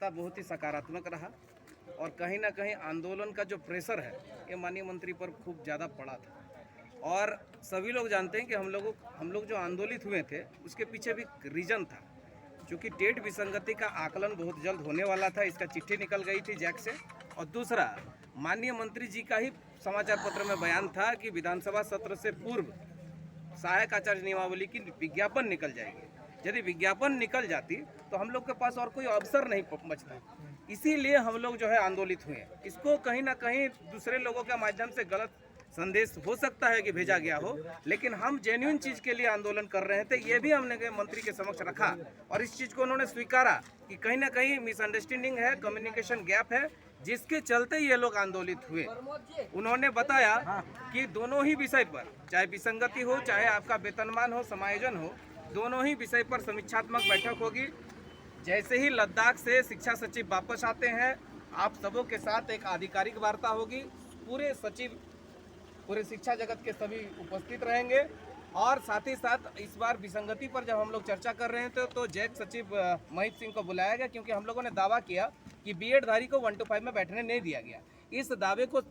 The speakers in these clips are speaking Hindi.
वार्ता बहुत ही सकारात्मक रहा और कहीं ना कहीं आंदोलन का जो प्रेशर है ये माननीय मंत्री पर खूब ज़्यादा पड़ा था। और सभी लोग जानते हैं कि हम लोग जो आंदोलित हुए थे उसके पीछे भी रीजन था, क्योंकि टेट विसंगति का आकलन बहुत जल्द होने वाला था। इसका चिट्ठी निकल गई थी जैक से। और दूसरा, माननीय मंत्री जी का ही समाचार पत्र में बयान था कि विधानसभा सत्र से पूर्व सहायक आचार्य नियमावली की विज्ञापन निकल जाएगी। यदि विज्ञापन निकल जाती तो हम लोग के पास और कोई अवसर नहीं बचता। इसीलिए हम लोग जो है आंदोलित हुए। इसको कहीं ना कहीं दूसरे लोगों के माध्यम से गलत संदेश हो सकता है कि भेजा गया हो, लेकिन हम जेन्युइन चीज़ के लिए आंदोलन कर रहे थे। ये भी हमने मंत्री के समक्ष रखा और इस चीज़ को उन्होंने स्वीकारा कि कहीं ना कहीं मिसअंडरस्टैंडिंग है, कम्युनिकेशन गैप है, जिसके चलते ये लोग आंदोलित हुए। उन्होंने बताया कि दोनों ही विषय पर, चाहे विसंगति हो, चाहे आपका वेतनमान हो, समायोजन हो, दोनों ही विषय पर समीक्षात्मक बैठक होगी। जैसे ही लद्दाख से शिक्षा सचिव वापस आते हैं, आप सबों के साथ एक आधिकारिक वार्ता होगी। पूरे सचिव, पूरे शिक्षा जगत के सभी उपस्थित रहेंगे। और साथ ही साथ इस बार विसंगति पर जब हम लोग चर्चा कर रहे थे तो जैक सचिव महीप सिंह को बुलाया गया, क्योंकि हम लोगों ने दावा किया कि बीएड धारी को 1 to 5 में बैठने नहीं दिया गया। इस दावे को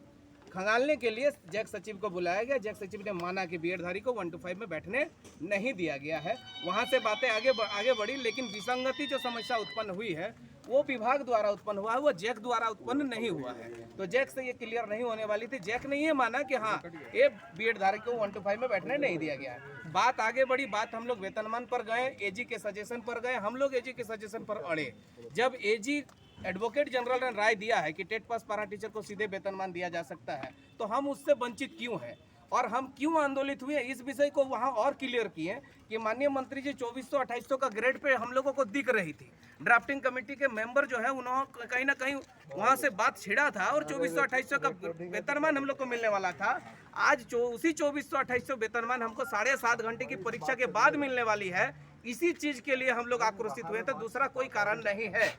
खंगालने के लिए जैक सचिव को बुलाया गया। जैक सचिव ने माना कि बीएड धारी को 1 to 5 में बैठने नहीं दिया गया है। वहाँ से बातें आगे बढ़ी, लेकिन विसंगति जो समस्या उत्पन्न हुई है वो विभाग द्वारा उत्पन्न हुआ है, वो जैक द्वारा उत्पन्न नहीं हुआ है। तो जैक से ये क्लियर नहीं होने वाली थी। जैक ने ये माना कि हाँ, ये बीएड धारी को 1 to 5 में बैठने नहीं दिया गया है। बात आगे बढ़ी। बात हम लोग वेतनमान पर गए, एजी के सजेशन पर गए। हम लोग एजी के सजेशन पर अड़े। जब एजी एडवोकेट जनरल ने राय दिया है कि टेट पास पारा टीचर को सीधे वेतनमान दिया जा सकता है, तो हम उससे वंचित क्यों हैं और हम क्यों आंदोलित हुए, इस विषय को वहाँ और क्लियर किए कि माननीय मंत्री जी 2400-2800 का ग्रेड पे हम लोगों को दिख रही थी। ड्राफ्टिंग कमेटी के मेंबर जो है उन्होंने कहीं ना कहीं वहाँ से बात छिड़ा था और 2400-2800 का वेतनमान हम लोग को मिलने वाला था। आज उसी 2400-2800 वेतनमान हमको 7.5 घंटे की परीक्षा के बाद मिलने वाली है। इसी चीज़ के लिए हम लोग आक्रोशित हुए थे, दूसरा कोई कारण नहीं है।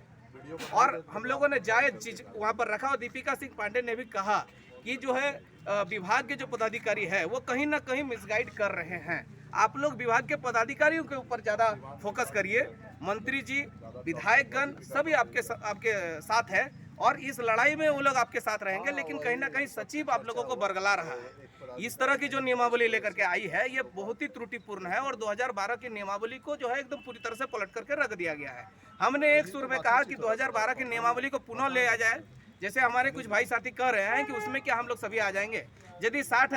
और हम लोगों ने जायज चीज वहाँ पर रखा। और दीपिका सिंह पांडे ने भी कहा कि जो है विभाग के जो पदाधिकारी है वो कहीं ना कहीं मिसगाइड कर रहे हैं। आप लोग विभाग के पदाधिकारियों के ऊपर ज़्यादा फोकस करिए। मंत्री जी, विधायकगण सभी आपके साथ है और इस लड़ाई में वो लोग आपके साथ रहेंगे, लेकिन कहीं ना कहीं सचिव आप लोगों को बरगला रहा है। इस तरह की जो नियमावली लेकर के आई है ये बहुत ही त्रुटिपूर्ण है और 2012 की नियमावली को जो है एकदम पूरी तरह से पलट करके रख दिया गया है। हमने एक सुर में कहा कि 2012 की नियमावली को पुनः ले आ जाए। जैसे हमारे कुछ भाई साथी कह रहे हैं कि उसमें क्या हम लोग सभी आ जाएंगे। यदि 60